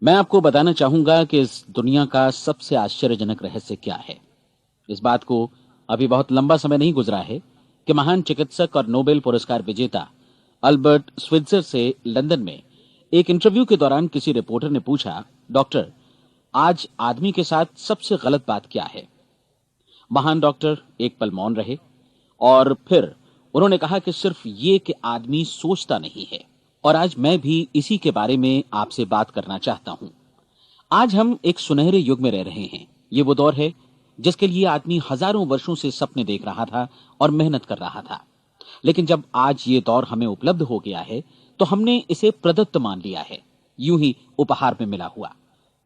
मैं आपको बताना चाहूंगा कि इस दुनिया का सबसे आश्चर्यजनक रहस्य क्या है। इस बात को अभी बहुत लंबा समय नहीं गुजरा है कि महान चिकित्सक और नोबेल पुरस्कार विजेता अल्बर्ट स्विट्जर से लंदन में एक इंटरव्यू के दौरान किसी रिपोर्टर ने पूछा, डॉक्टर, आज आदमी के साथ सबसे गलत बात क्या है। महान डॉक्टर एक पल मौन रहे और फिर उन्होंने कहा कि सिर्फ ये कि आदमी सोचता नहीं है। और आज मैं भी इसी के बारे में आपसे बात करना चाहता हूं। आज हम एक सुनहरे युग में रह रहे हैं। ये वो दौर है जिसके लिए आदमी हजारों वर्षों से सपने देख रहा था और मेहनत कर रहा था। लेकिन जब आज ये दौर हमें उपलब्ध हो गया है तो हमने इसे प्रदत्त मान लिया है, यूं ही उपहार में मिला हुआ।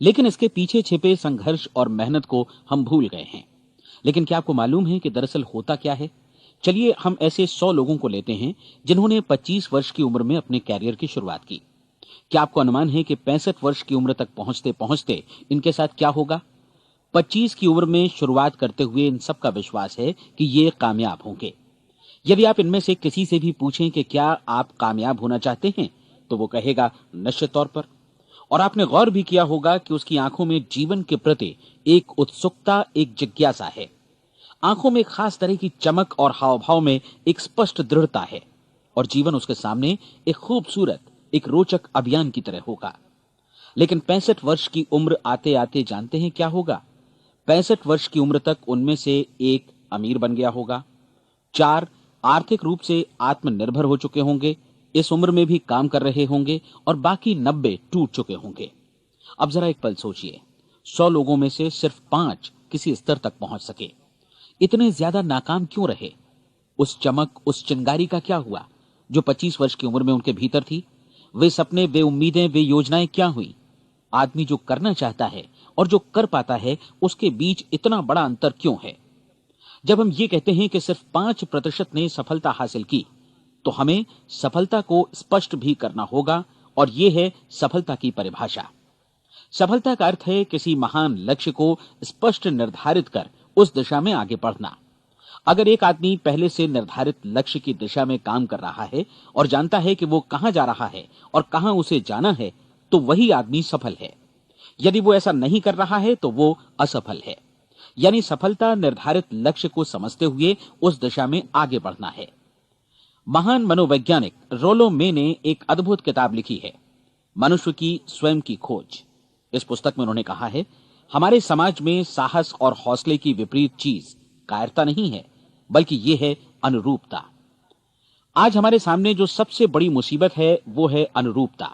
लेकिन इसके पीछे छिपे संघर्ष और मेहनत को हम भूल गए हैं। लेकिन क्या आपको मालूम है कि दरअसल होता क्या है? चलिए हम ऐसे 100 लोगों को लेते हैं जिन्होंने 25 वर्ष की उम्र में अपने कैरियर की शुरुआत की। क्या आपको अनुमान है कि 65 वर्ष की उम्र तक पहुंचते पहुंचते इनके साथ क्या होगा? 25 की उम्र में शुरुआत करते हुए इन सब का विश्वास है कि ये कामयाब होंगे। यदि आप इनमें से किसी से भी पूछें कि क्या आप कामयाब होना चाहते हैं, तो वो कहेगा निश्चित तौर पर। और आपने गौर भी किया होगा कि उसकी आंखों में जीवन के प्रति एक उत्सुकता, एक जिज्ञासा है। आंखों में एक खास तरह की चमक और हाव भाव में एक स्पष्ट दृढ़ता है। और जीवन उसके सामने एक खूबसूरत, एक रोचक अभियान की तरह होगा। लेकिन 65 वर्ष की उम्र आते आते जानते हैं क्या होगा? 65 वर्ष की उम्र तक उनमें से एक अमीर बन गया होगा, 4 आर्थिक रूप से आत्मनिर्भर हो चुके होंगे, इस उम्र में भी काम कर रहे होंगे, और बाकी 90 टूट चुके होंगे। अब जरा एक पल सोचिए, 100 लोगों में से सिर्फ 5 किसी स्तर तक पहुंच सके। इतने ज्यादा नाकाम क्यों रहे? उस चमक, उस चिंगारी का क्या हुआ जो 25 वर्ष की उम्र में उनके भीतर थी? वे सपने, वे उम्मीदें, वे योजनाएं क्या हुई? आदमी जो करना चाहता है और जो कर पाता है, उसके बीच इतना बड़ा अंतर क्यों है? जब हम ये कहते हैं कि सिर्फ 5% ने सफलता हासिल की, तो हमें सफलता को स्पष्ट भी करना होगा। और यह है सफलता की परिभाषा। सफलता का अर्थ है किसी महान लक्ष्य को स्पष्ट निर्धारित कर उस दिशा में आगे बढ़ना। अगर एक आदमी पहले से निर्धारित लक्ष्य की दिशा में काम कर रहा है और जानता है कि वो कहां जा रहा है और कहां उसे जाना है, तो वही आदमी सफल है। यदि वो ऐसा नहीं कर रहा है तो वो असफल है। यानी सफलता निर्धारित लक्ष्य को समझते हुए उस दिशा में आगे बढ़ना है। महान मनोवैज्ञानिक रोलो मे ने एक अद्भुत किताब लिखी है, मनुष्य की स्वयं की खोज। इस पुस्तक में उन्होंने कहा है, हमारे समाज में साहस और हौसले की विपरीत चीज कायरता नहीं है, बल्कि यह है अनुरूपता। आज हमारे सामने जो सबसे बड़ी मुसीबत है वो है अनुरूपता,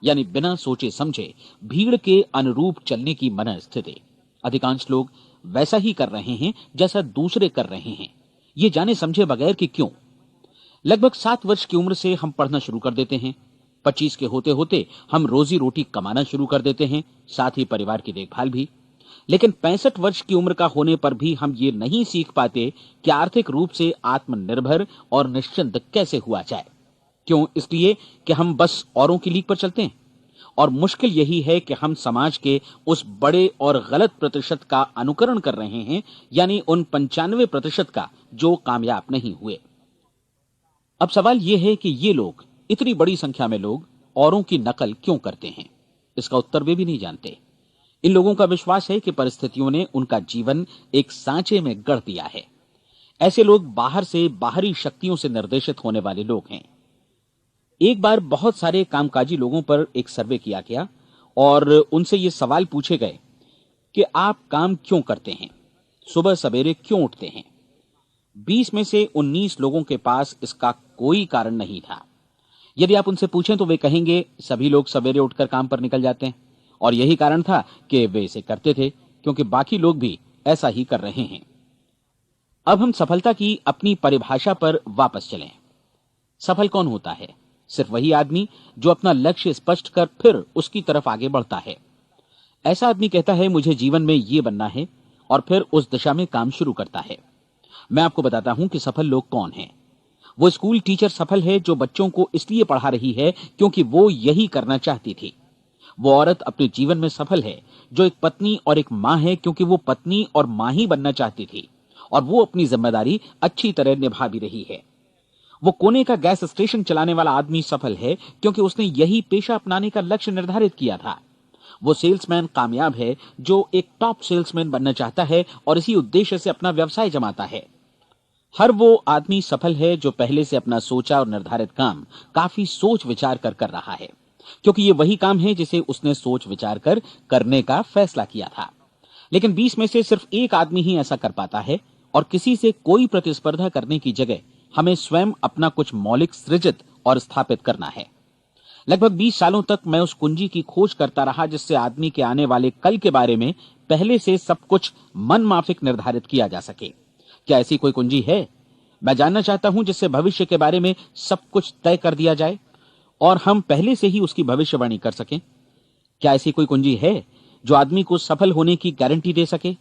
यानी बिना सोचे समझे भीड़ के अनुरूप चलने की मनस्थिति। अधिकांश लोग वैसा ही कर रहे हैं जैसा दूसरे कर रहे हैं, ये जाने समझे बगैर कि क्यों। लगभग 7 वर्ष की उम्र से हम पढ़ना शुरू कर देते हैं। 25 के होते होते हम रोजी रोटी कमाना शुरू कर देते हैं, साथ ही परिवार की देखभाल भी। लेकिन 65 वर्ष की उम्र का होने पर भी हम ये नहीं सीख पाते कि आर्थिक रूप से आत्मनिर्भर और निश्चिंत कैसे हुआ जाए। क्यों? इसलिए कि हम बस औरों की लीक पर चलते हैं। और मुश्किल यही है कि हम समाज के उस बड़े और गलत प्रतिशत का अनुकरण कर रहे हैं, यानी उन 95% का जो कामयाब नहीं हुए। अब सवाल यह है कि ये लोग, इतनी बड़ी संख्या में लोग, औरों की नकल क्यों करते हैं? इसका उत्तर वे भी नहीं जानते। इन लोगों का विश्वास है कि परिस्थितियों ने उनका जीवन एक सांचे में गढ़ दिया है। ऐसे लोग बाहर से, बाहरी शक्तियों से निर्देशित होने वाले लोग हैं। एक बार बहुत सारे कामकाजी लोगों पर एक सर्वे किया गया और उनसे ये सवाल पूछे गए कि आप काम क्यों करते हैं, सुबह सवेरे क्यों उठते हैं? 20 में से 19 लोगों के पास इसका कोई कारण नहीं था। यदि आप उनसे पूछें तो वे कहेंगे सभी लोग सवेरे उठकर काम पर निकल जाते हैं, और यही कारण था कि वे इसे करते थे क्योंकि बाकी लोग भी ऐसा ही कर रहे हैं। अब हम सफलता की अपनी परिभाषा पर वापस चलें। सफल कौन होता है? सिर्फ वही आदमी जो अपना लक्ष्य स्पष्ट कर फिर उसकी तरफ आगे बढ़ता है। ऐसा आदमी कहता है मुझे जीवन में ये बनना है, और फिर उस दिशा में काम शुरू करता है। मैं आपको बताता हूं कि सफल लोग कौन हैं। वो स्कूल टीचर सफल है जो बच्चों को इसलिए पढ़ा रही है क्योंकि वो यही करना चाहती थी। वो औरत अपने जीवन में सफल है जो एक पत्नी और एक मां है क्योंकि वो पत्नी और मां ही बनना चाहती थी, और वो अपनी जिम्मेदारी अच्छी तरह निभा भी रही है। वो कोने का गैस स्टेशन चलाने वाला आदमी सफल है क्योंकि उसने यही पेशा अपनाने का लक्ष्य निर्धारित किया था। वो सेल्समैन कामयाब है जो एक टॉप सेल्समैन बनना चाहता है और इसी उद्देश्य से अपना व्यवसाय जमाता है। हर वो आदमी सफल है जो पहले से अपना सोचा और निर्धारित काम काफी सोच विचार कर रहा है, क्योंकि ये वही काम है जिसे उसने सोच विचार कर करने का फैसला किया था। लेकिन 20 में से सिर्फ एक आदमी ही ऐसा कर पाता है, और किसी से कोई प्रतिस्पर्धा करने की जगह हमें स्वयं अपना कुछ मौलिक सृजित और स्थापित करना है। लगभग 20 सालों तक मैं उस कुंजी की खोज करता रहा जिससे आदमी के आने वाले कल के बारे में पहले से सब कुछ मन माफिक निर्धारित किया जा सके। क्या ऐसी कोई कुंजी है? मैं जानना चाहता हूं जिससे भविष्य के बारे में सब कुछ तय कर दिया जाए और हम पहले से ही उसकी भविष्यवाणी कर सकें। क्या ऐसी कोई कुंजी है जो आदमी को सफल होने की गारंटी दे सके?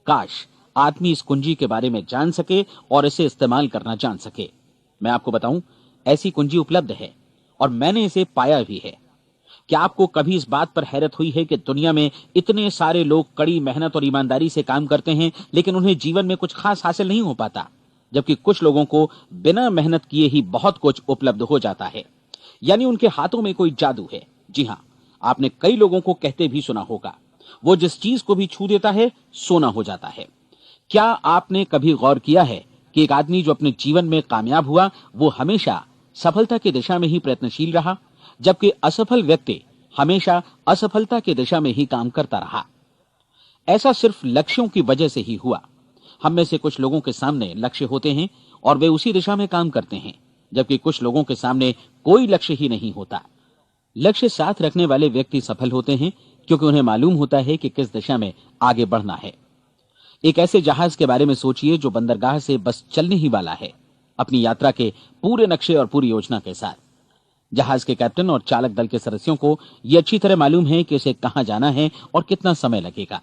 काश आदमी इस कुंजी के बारे में जान सके और इसे इस्तेमाल करना जान सके। मैं आपको बताऊं, ऐसी कुंजी उपलब्ध है और मैंने इसे पाया भी है। क्या आपको कभी इस बात पर हैरत हुई है कि दुनिया में इतने सारे लोग कड़ी मेहनत और ईमानदारी से काम करते हैं, लेकिन उन्हें जीवन में कुछ खास हासिल नहीं हो पाता, जबकि कुछ लोगों को बिना मेहनत किए ही बहुत कुछ उपलब्ध हो जाता है। यानी उनके हाथों में कोई जादू है। जी हां, आपने कई लोगों को कहते भी सुना होगा, वो जिस चीज को भी छू देता है सोना हो जाता है। क्या आपने कभी गौर किया है कि एक आदमी जो अपने जीवन में कामयाब हुआ, वो हमेशा सफलता की दिशा में ही प्रयत्नशील रहा, जबकि असफल व्यक्ति हमेशा असफलता की दिशा में ही काम करता रहा? ऐसा सिर्फ लक्ष्यों की वजह से ही हुआ। हम में से कुछ लोगों के सामने लक्ष्य होते हैं और वे उसी दिशा में काम करते हैं, जबकि कुछ लोगों के सामने कोई लक्ष्य ही नहीं होता। लक्ष्य साथ रखने वाले व्यक्ति सफल होते हैं क्योंकि उन्हें मालूम होता है कि किस दिशा में आगे बढ़ना है। एक ऐसे जहाज के बारे में सोचिए जो बंदरगाह से बस चलने ही वाला है, अपनी यात्रा के पूरे नक्शे और पूरी योजना के साथ। जहाज के कैप्टन और चालक दल के सदस्यों को यह अच्छी तरह मालूम है कि इसे कहां जाना है और कितना समय लगेगा।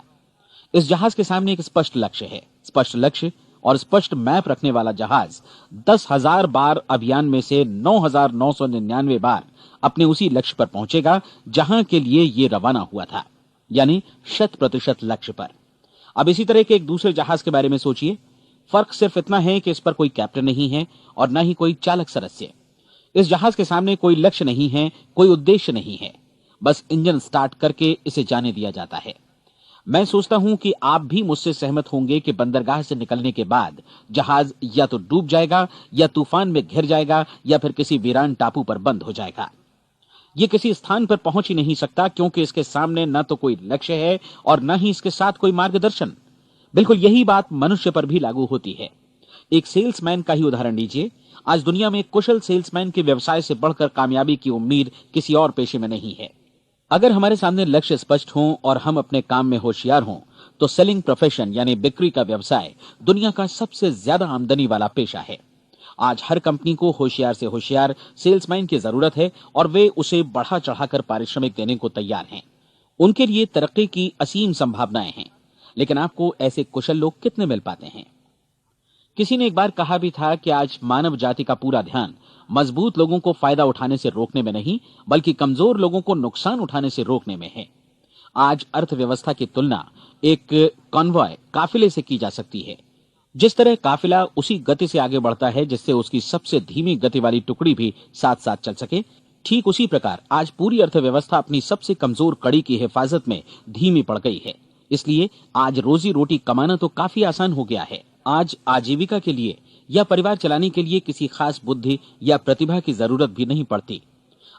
इस जहाज के सामने एक स्पष्ट लक्ष्य है। स्पष्ट लक्ष्य और स्पष्ट मैप रखने वाला जहाज 10,000 बार अभियान में से 9,999 बार अपने उसी लक्ष्य पर पहुंचेगा जहां के लिए ये रवाना हुआ था, यानी 100% लक्ष्य पर। अब इसी तरह के एक दूसरे जहाज के बारे में सोचिए। फर्क सिर्फ इतना है कि इस पर कोई कैप्टन नहीं है और न ही कोई चालक सदस्य। इस जहाज के सामने कोई लक्ष्य नहीं है, कोई उद्देश्य नहीं है, बस इंजन स्टार्ट करके इसे जाने दिया जाता है। मैं सोचता हूं कि आप भी मुझसे सहमत होंगे कि बंदरगाह से निकलने के बाद जहाज या तो डूब जाएगा, या तूफान में घिर जाएगा, या फिर किसी वीरान टापू पर बंद हो जाएगा। ये किसी स्थान पर पहुंच ही नहीं सकता क्योंकि इसके सामने न तो कोई लक्ष्य है और न ही इसके साथ कोई मार्गदर्शन। बिल्कुल यही बात मनुष्य पर भी लागू होती है। एक सेल्समैन का ही उदाहरण लीजिए। आज दुनिया में कुशल सेल्समैन के व्यवसाय से बढ़कर कामयाबी की उम्मीद किसी और पेशे में नहीं है। अगर हमारे सामने लक्ष्य स्पष्ट हो और हम अपने काम में होशियार हों, तो सेलिंग प्रोफेशन यानी बिक्री का व्यवसाय दुनिया का सबसे ज्यादा आमदनी वाला पेशा है। आज हर कंपनी को होशियार से होशियार सेल्समैन की जरूरत है और वे उसे बढ़ा चढ़ाकर पारिश्रमिक देने को तैयार हैं। उनके लिए तरक्की की असीम संभावनाएं हैं, लेकिन आपको ऐसे कुशल लोग कितने मिल पाते हैं? किसी ने एक बार कहा भी था कि आज मानव जाति का पूरा ध्यान मजबूत लोगों को फायदा उठाने से रोकने में नहीं, बल्कि कमजोर लोगों को नुकसान उठाने से रोकने में है। आज अर्थव्यवस्था की तुलना एक कॉन्वॉय काफिले से की जा सकती है। जिस तरह काफिला उसी गति से आगे बढ़ता है जिससे उसकी सबसे धीमी गति वाली टुकड़ी भी साथ साथ चल सके, ठीक उसी प्रकार आज पूरी अर्थव्यवस्था अपनी सबसे कमजोर कड़ी की हिफाजत में धीमी पड़ गई है। इसलिए आज रोजी रोटी कमाना तो काफी आसान हो गया है। आज आजीविका के लिए या परिवार चलाने के लिए किसी खास बुद्धि या प्रतिभा की जरूरत भी नहीं पड़ती।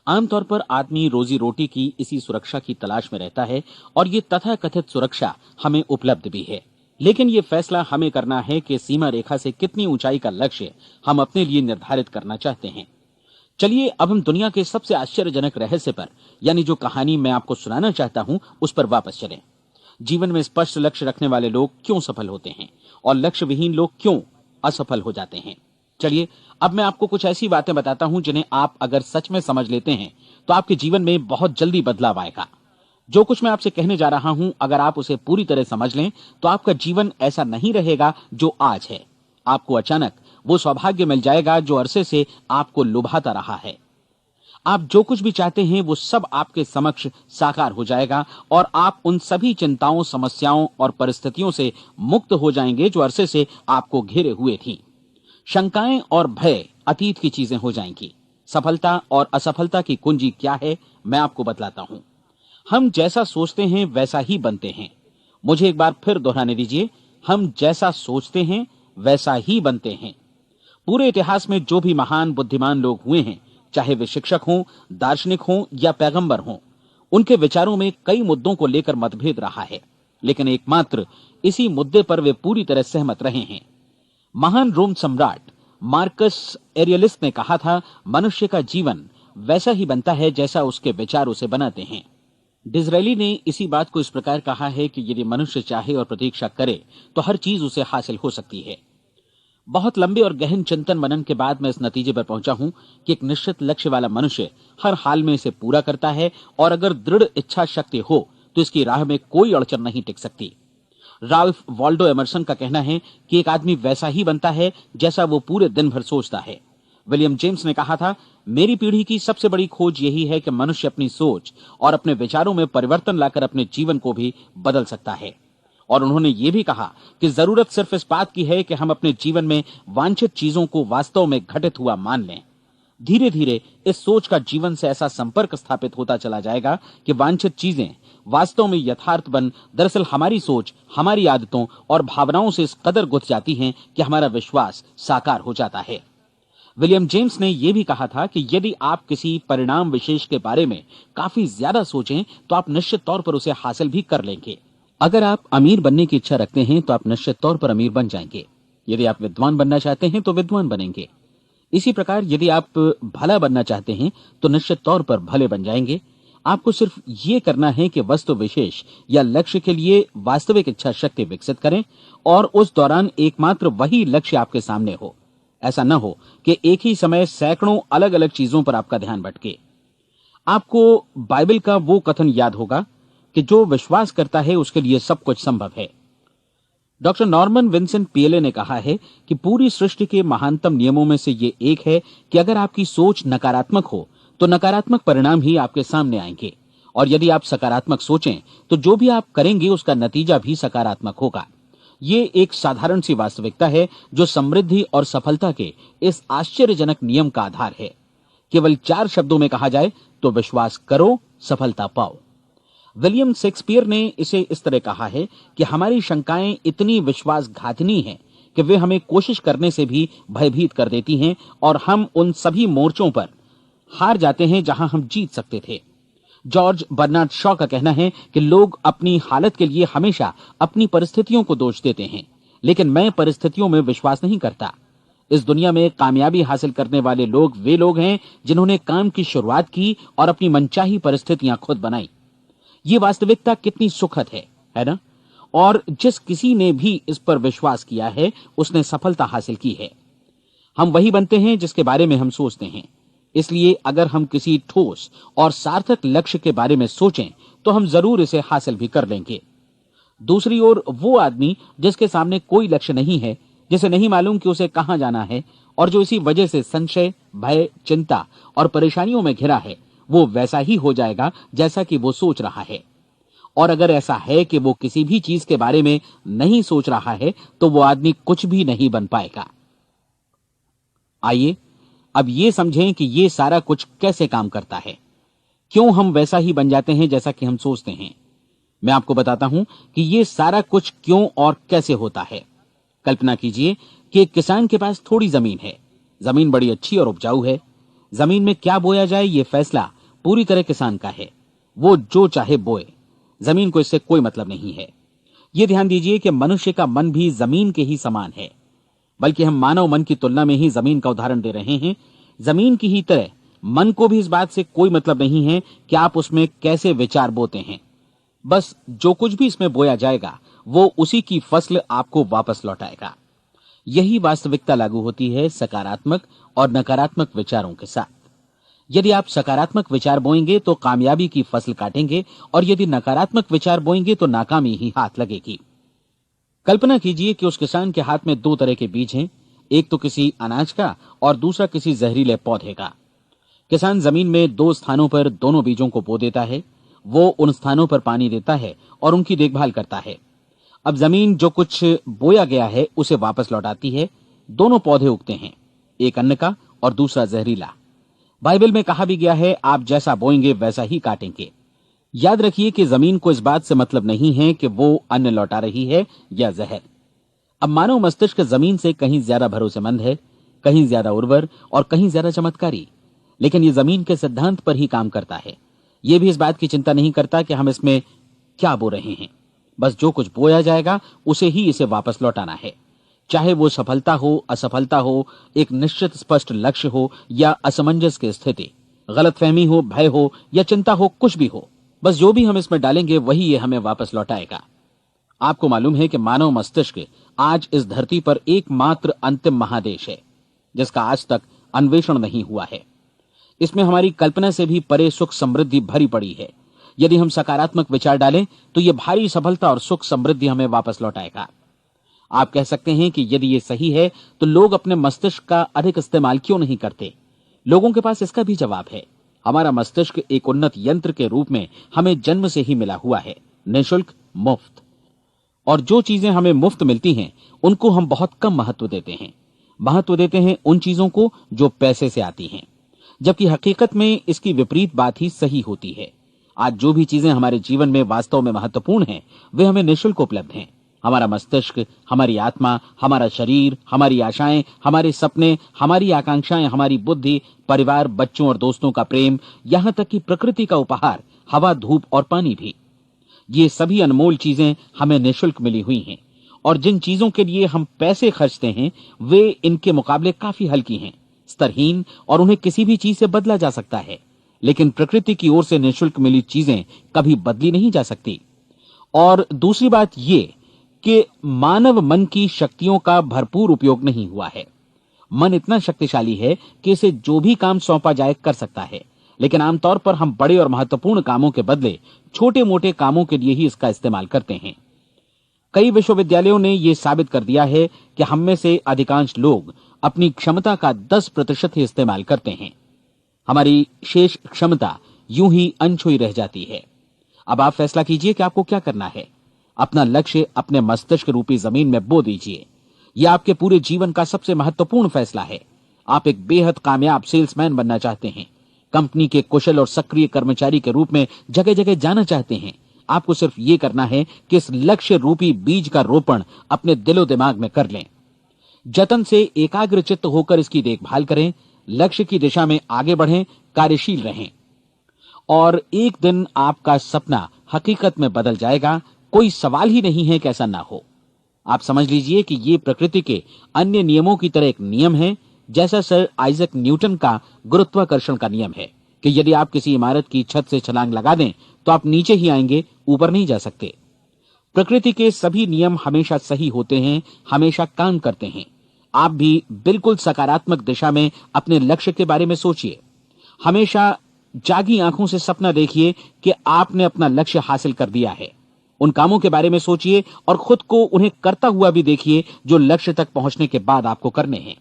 आमतौर पर आदमी रोजी रोटी की इसी सुरक्षा की तलाश में रहता है और ये तथाकथित सुरक्षा हमें उपलब्ध भी है। लेकिन ये फैसला हमें करना है कि सीमा रेखा से कितनी ऊंचाई का लक्ष्य हम अपने लिए निर्धारित करना चाहते हैं। चलिए अब हम दुनिया के सबसे आश्चर्यजनक रहस्य पर, यानी जो कहानी मैं आपको सुनाना चाहता हूं, उस पर वापस चलें। जीवन में स्पष्ट लक्ष्य रखने वाले लोग क्यों सफल होते हैं और लक्ष्य विहीन लोग क्यों असफल हो जाते हैं? चलिए अब मैं आपको कुछ ऐसी बातें बताता हूं जिन्हें आप अगर सच में समझ लेते हैं तो आपके जीवन में बहुत जल्दी बदलाव आएगा। जो कुछ मैं आपसे कहने जा रहा हूं, अगर आप उसे पूरी तरह समझ लें तो आपका जीवन ऐसा नहीं रहेगा जो आज है। आपको अचानक वो सौभाग्य मिल जाएगा जो अरसे से आपको लुभाता रहा है। आप जो कुछ भी चाहते हैं वो सब आपके समक्ष साकार हो जाएगा और आप उन सभी चिंताओं, समस्याओं और परिस्थितियों से मुक्त हो जाएंगे जो अरसे से आपको घेरे हुए थी। शंकाएं और भय अतीत की चीजें हो जाएंगी। सफलता और असफलता की कुंजी क्या है, मैं आपको बतलाता हूं। हम जैसा सोचते हैं वैसा ही बनते हैं। मुझे एक बार फिर दोहराने दीजिए, हम जैसा सोचते हैं वैसा ही बनते हैं। पूरे इतिहास में जो भी महान बुद्धिमान लोग हुए हैं, चाहे वे शिक्षक हों, दार्शनिक हों या पैगंबर हों, उनके विचारों में कई मुद्दों को लेकर मतभेद रहा है, लेकिन एकमात्र इसी मुद्दे पर वे पूरी तरह सहमत रहे हैं। महान रोम सम्राट मार्कस एरियलिस ने कहा था, मनुष्य का जीवन वैसा ही बनता है जैसा उसके विचार उसे बनाते हैं। डिज़रायली ने इसी बात को इस प्रकार कहा है कि यदि मनुष्य चाहे और प्रतीक्षा करे तो हर चीज उसे हासिल हो सकती है। बहुत लंबे और गहन चिंतन मनन के बाद मैं इस नतीजे पर पहुंचा हूं कि एक निश्चित लक्ष्य वाला मनुष्य हर हाल में इसे पूरा करता है, और अगर दृढ़ इच्छा शक्ति हो तो इसकी राह में कोई अड़चन नहीं टिक सकती। राल्फ वॉल्डो एमर्सन का कहना है कि एक आदमी वैसा ही बनता है जैसा वो पूरे दिन भर सोचता है। विलियम जेम्स ने कहा था, मेरी पीढ़ी की सबसे बड़ी खोज यही है कि मनुष्य अपनी सोच और अपने विचारों में परिवर्तन लाकर अपने जीवन को भी बदल सकता है। और उन्होंने ये भी कहा कि जरूरत सिर्फ इस बात की है कि हम अपने जीवन में वांछित चीजों को वास्तव में घटित हुआ मान लें। धीरे धीरे इस सोच का जीवन से ऐसा संपर्क स्थापित होता चला जाएगा कि वांछित चीजें वास्तव में यथार्थ बन दरअसल हमारी सोच, हमारी आदतों और भावनाओं से इस कदर गुथ जाती हैं कि हमारा विश्वास साकार हो जाता है। विलियम जेम्स ने यह भी कहा था कि यदि आप किसी परिणाम विशेष के बारे में काफी ज्यादा सोचें तो आप निश्चित तौर पर उसे हासिल भी कर लेंगे। अगर आप अमीर बनने की इच्छा रखते हैं तो आप निश्चित तौर पर अमीर बन जाएंगे। यदि आप विद्वान बनना चाहते हैं तो विद्वान बनेंगे। इसी प्रकार यदि आप भला बनना चाहते हैं तो निश्चित तौर पर भले बन जाएंगे। आपको सिर्फ ये करना है कि वस्तु विशेष या लक्ष्य के लिए वास्तविक इच्छा शक्ति विकसित करें, और उस दौरान एकमात्र वही लक्ष्य आपके सामने हो। ऐसा न हो कि एक ही समय सैकड़ों अलग अलग चीजों पर आपका ध्यान भटके। आपको बाइबल का वो कथन याद होगा कि जो विश्वास करता है उसके लिए सब कुछ संभव है। डॉक्टर नॉर्मन विंसेंट पीएले ने कहा है कि पूरी सृष्टि के महानतम नियमों में से ये एक है कि अगर आपकी सोच नकारात्मक हो तो नकारात्मक परिणाम ही आपके सामने आएंगे, और यदि आप सकारात्मक सोचें तो जो भी आप करेंगे उसका नतीजा भी सकारात्मक होगा। ये एक साधारण सी वास्तविकता है जो समृद्धि और सफलता के इस आश्चर्यजनक नियम का आधार है। केवल 4 शब्दों में कहा जाए तो विश्वास करो, सफलता पाओ। विलियम शेक्सपियर ने इसे इस तरह कहा है कि हमारी शंकाएं इतनी विश्वासघातिनी हैं कि वे हमें कोशिश करने से भी भयभीत कर देती हैं, और हम उन सभी मोर्चों पर हार जाते हैं जहां हम जीत सकते थे। जॉर्ज बर्नार्ड शॉ का कहना है कि लोग अपनी हालत के लिए हमेशा अपनी परिस्थितियों को दोष देते हैं, लेकिन मैं परिस्थितियों में विश्वास नहीं करता। इस दुनिया में कामयाबी हासिल करने वाले लोग वे लोग हैं जिन्होंने काम की शुरुआत की और अपनी मनचाही परिस्थितियां खुद बनाई। ये वास्तविकता कितनी सुखद है ना? और जिस किसी ने भी इस पर विश्वास किया है उसने सफलता हासिल की है। हम वही बनते हैं जिसके बारे में हम सोचते हैं। इसलिए अगर हम किसी ठोस और सार्थक लक्ष्य के बारे में सोचें तो हम जरूर इसे हासिल भी कर लेंगे। दूसरी ओर वो आदमी जिसके सामने कोई लक्ष्य नहीं है, जिसे नहीं मालूम कि उसे कहां जाना है, और जो इसी वजह से संशय, भय, चिंता और परेशानियों में घिरा है, वो वैसा ही हो जाएगा जैसा कि वो सोच रहा है। और अगर ऐसा है कि वो किसी भी चीज के बारे में नहीं सोच रहा है तो वो आदमी कुछ भी नहीं बन पाएगा। आइए अब ये समझें कि ये सारा कुछ कैसे काम करता है, क्यों हम वैसा ही बन जाते हैं जैसा कि हम सोचते हैं। मैं आपको बताता हूं कि ये सारा कुछ क्यों और कैसे होता है। कल्पना कीजिए कि एक किसान के पास थोड़ी जमीन है। जमीन बड़ी अच्छी और उपजाऊ है। जमीन में क्या बोया जाए ये फैसला पूरी तरह किसान का है। वो जो चाहे बोए, जमीन को इससे कोई मतलब नहीं है। ये ध्यान दीजिए कि मनुष्य का मन भी जमीन के ही समान है, बल्कि हम मानव मन की तुलना में ही जमीन का उदाहरण दे रहे हैं। जमीन की ही तरह मन को भी इस बात से कोई मतलब नहीं है कि आप उसमें कैसे विचार बोते हैं। बस जो कुछ भी इसमें बोया जाएगा वो उसी की फसल आपको वापस लौटाएगा। यही वास्तविकता लागू होती है सकारात्मक और नकारात्मक विचारों के साथ। यदि आप सकारात्मक विचार बोएंगे तो कामयाबी की फसल काटेंगे, और यदि नकारात्मक विचार बोएंगे तो नाकामी ही हाथ लगेगी। कल्पना कीजिए कि उस किसान के हाथ में 2 तरह के बीज हैं, एक तो किसी अनाज का और दूसरा किसी जहरीले पौधे का। किसान जमीन में 2 स्थानों पर दोनों बीजों को बो देता है। वो उन स्थानों पर पानी देता है और उनकी देखभाल करता है। अब जमीन जो कुछ बोया गया है उसे वापस लौटाती है। दोनों पौधे उगते हैं, एक अन्न का और दूसरा जहरीला। बाइबल में कहा भी गया है, आप जैसा बोएंगे वैसा ही काटेंगे। याद रखिए कि जमीन को इस बात से मतलब नहीं है कि वो अन्न लौटा रही है या जहर। अब मानव मस्तिष्क जमीन से कहीं ज्यादा भरोसेमंद है, कहीं ज्यादा उर्वर और कहीं ज्यादा चमत्कारी, लेकिन ये जमीन के सिद्धांत पर ही काम करता है। ये भी इस बात की चिंता नहीं करता कि हम इसमें क्या बो रहे हैं। बस जो कुछ बोया जाएगा उसे ही इसे वापस लौटाना है, चाहे वो सफलता हो, असफलता हो, एक निश्चित स्पष्ट लक्ष्य हो या असमंजस की स्थिति, गलतफहमी हो, भय हो या चिंता हो, कुछ भी हो। बस जो भी हम इसमें डालेंगे वही ये हमें वापस लौटाएगा। आपको मालूम है कि मानव मस्तिष्क आज इस धरती पर एकमात्र अंतिम महादेश है जिसका आज तक अन्वेषण नहीं हुआ है। इसमें हमारी कल्पना से भी परे सुख समृद्धि भरी पड़ी है। यदि हम सकारात्मक विचार डालें तो यह भारी सफलता और सुख समृद्धि हमें वापस लौटाएगा। आप कह सकते हैं कि यदि यह सही है तो लोग अपने मस्तिष्क का अधिक इस्तेमाल क्यों नहीं करते? लोगों के पास इसका भी जवाब है। हमारा मस्तिष्क एक उन्नत यंत्र के रूप में हमें जन्म से ही मिला हुआ है, निःशुल्क, मुफ्त। और जो चीजें हमें मुफ्त मिलती हैं उनको हम बहुत कम महत्व देते हैं। महत्व देते हैं उन चीजों को जो पैसे से आती हैं, जबकि हकीकत में इसकी विपरीत बात ही सही होती है। आज जो भी चीजें हमारे जीवन में वास्तव में महत्वपूर्ण हैं वे हमें निःशुल्क उपलब्ध हैं। हमारा मस्तिष्क, हमारी आत्मा, हमारा शरीर, हमारी आशाएं, हमारे सपने, हमारी आकांक्षाएं, हमारी बुद्धि, परिवार, बच्चों और दोस्तों का प्रेम, यहां तक कि प्रकृति का उपहार, हवा, धूप और पानी भी। ये सभी अनमोल चीजें हमें निःशुल्क मिली हुई हैं, और जिन चीजों के लिए हम पैसे खर्चते हैं वे इनके मुकाबले काफी हल्की हैं, स्तरहीन, और उन्हें किसी भी चीज से बदला जा सकता है। लेकिन प्रकृति की ओर से निःशुल्क मिली चीजें कभी बदली नहीं जा सकती। और दूसरी बात ये कि मानव मन की शक्तियों का भरपूर उपयोग नहीं हुआ है। मन इतना शक्तिशाली है कि इसे जो भी काम सौंपा जाए कर सकता है, लेकिन आमतौर पर हम बड़े और महत्वपूर्ण कामों के बदले छोटे मोटे कामों के लिए ही इसका इस्तेमाल करते हैं। कई विश्वविद्यालयों ने यह साबित कर दिया है कि हम में से अधिकांश लोग अपनी क्षमता का 10% ही इस्तेमाल करते हैं। हमारी शेष क्षमता यूं ही अनछुई रह जाती है। अब आप फैसला कीजिए कि आपको क्या करना है। अपना लक्ष्य अपने मस्तिष्क रूपी जमीन में बो दीजिए। यह आपके पूरे जीवन का सबसे महत्वपूर्ण फैसला है। आप एक बेहद कामयाब सेल्समैन बनना चाहते हैं, कंपनी के कुशल और सक्रिय कर्मचारी के रूप में जगह जगह जाना चाहते हैं। आपको सिर्फ ये करना है कि इस लक्ष्य रूपी बीज का रोपण अपने दिलो दिमाग में कर लें। जतन से एकाग्रचित्त होकर इसकी देखभाल करें, लक्ष्य की दिशा में आगे बढ़ें, कार्यशील रहें, और एक दिन आपका सपना हकीकत में बदल जाएगा। कोई सवाल ही नहीं है कि ऐसा ना हो। आप समझ लीजिए कि ये प्रकृति के अन्य नियमों की तरह एक नियम है, जैसा सर आइजक न्यूटन का गुरुत्वाकर्षण का नियम है कि यदि आप किसी इमारत की छत से छलांग लगा दें तो आप नीचे ही आएंगे, ऊपर नहीं जा सकते। प्रकृति के सभी नियम हमेशा सही होते हैं, हमेशा काम करते हैं। आप भी बिल्कुल सकारात्मक दिशा में अपने लक्ष्य के बारे में सोचिए। हमेशा जागी आंखों से सपना देखिए कि आपने अपना लक्ष्य हासिल कर दिया है। उन कामों के बारे में सोचिए और खुद को उन्हें करता हुआ भी देखिए जो लक्ष्य तक पहुंचने के बाद आपको करने हैं।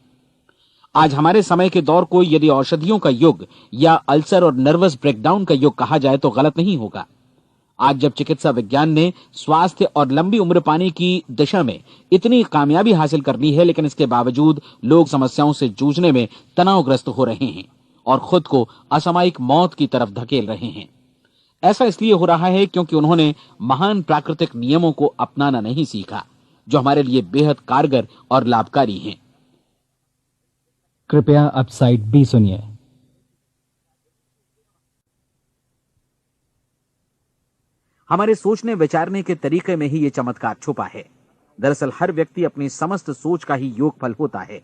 आज हमारे समय के दौर को यदि औषधियों का युग या अल्सर और नर्वस ब्रेकडाउन का युग कहा जाए तो गलत नहीं होगा। आज जब चिकित्सा विज्ञान ने स्वास्थ्य और लंबी उम्र पाने की दिशा में इतनी कामयाबी हासिल कर ली है, लेकिन इसके बावजूद लोग समस्याओं से जूझने में तनावग्रस्त हो रहे हैं और खुद को असामयिक मौत की तरफ धकेल रहे हैं। ऐसा इसलिए हो रहा है क्योंकि उन्होंने महान प्राकृतिक नियमों को अपनाना नहीं सीखा, जो हमारे लिए बेहद कारगर और लाभकारी हैं। कृपया अब साइड बी सुनिए। हमारे सोचने विचारने के तरीके में ही ये चमत्कार छुपा है। दरअसल हर व्यक्ति अपनी समस्त सोच का ही योगफल होता है।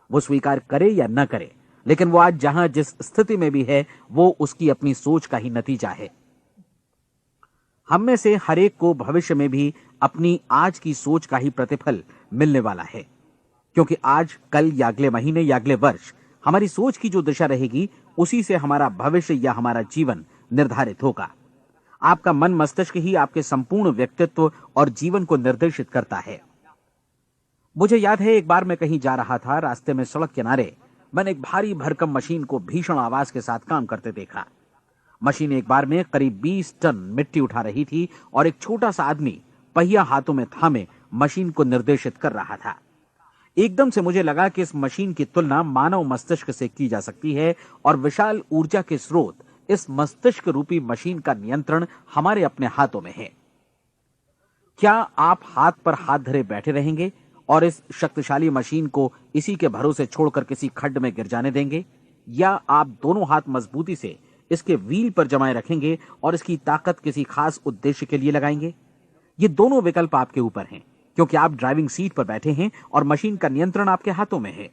वो स्वीकार करे या न करे, लेकिन वो आज जहां जिस स्थिति में भी है वो उसकी अपनी सोच का ही नतीजा है। हम में से हर एक को भविष्य में भी अपनी आज की सोच का ही प्रतिफल मिलने वाला है, क्योंकि आज, कल या अगले महीने या अगले वर्ष हमारी सोच की जो दिशा रहेगी उसी से हमारा भविष्य या हमारा जीवन निर्धारित होगा। आपका मन मस्तिष्क ही आपके संपूर्ण व्यक्तित्व और जीवन को निर्देशित करता है। मुझे याद है एक बार मैं कहीं जा रहा था, रास्ते में सड़क किनारे मैंने एक भारी भरकम मशीन को भीषण आवाज के साथ काम करते देखा। मशीन एक बार में करीब 20 टन मिट्टी उठा रही थी और एक छोटा सा आदमी पहिया हाथों में थामे मशीन को निर्देशित कर रहा था। एकदम से मुझे लगा कि इस मशीन की तुलना मानव मस्तिष्क से की जा सकती है और विशाल ऊर्जा के स्रोत इस मस्तिष्क रूपी मशीन का नियंत्रण हमारे अपने हाथों में है। क्या आप हाथ पर हाथ धरे बैठे रहेंगे और इस शक्तिशाली मशीन को इसी के भरोसे छोड़कर किसी खड्ड में गिर जाने देंगे, या आप दोनों हाथ मजबूती से इसके व्हील पर जमाए रखेंगे और इसकी ताकत किसी खास उद्देश्य के लिए लगाएंगे? ये दोनों विकल्प आपके ऊपर हैं, क्योंकि आप ड्राइविंग सीट पर बैठे हैं और मशीन का नियंत्रण आपके हाथों में है।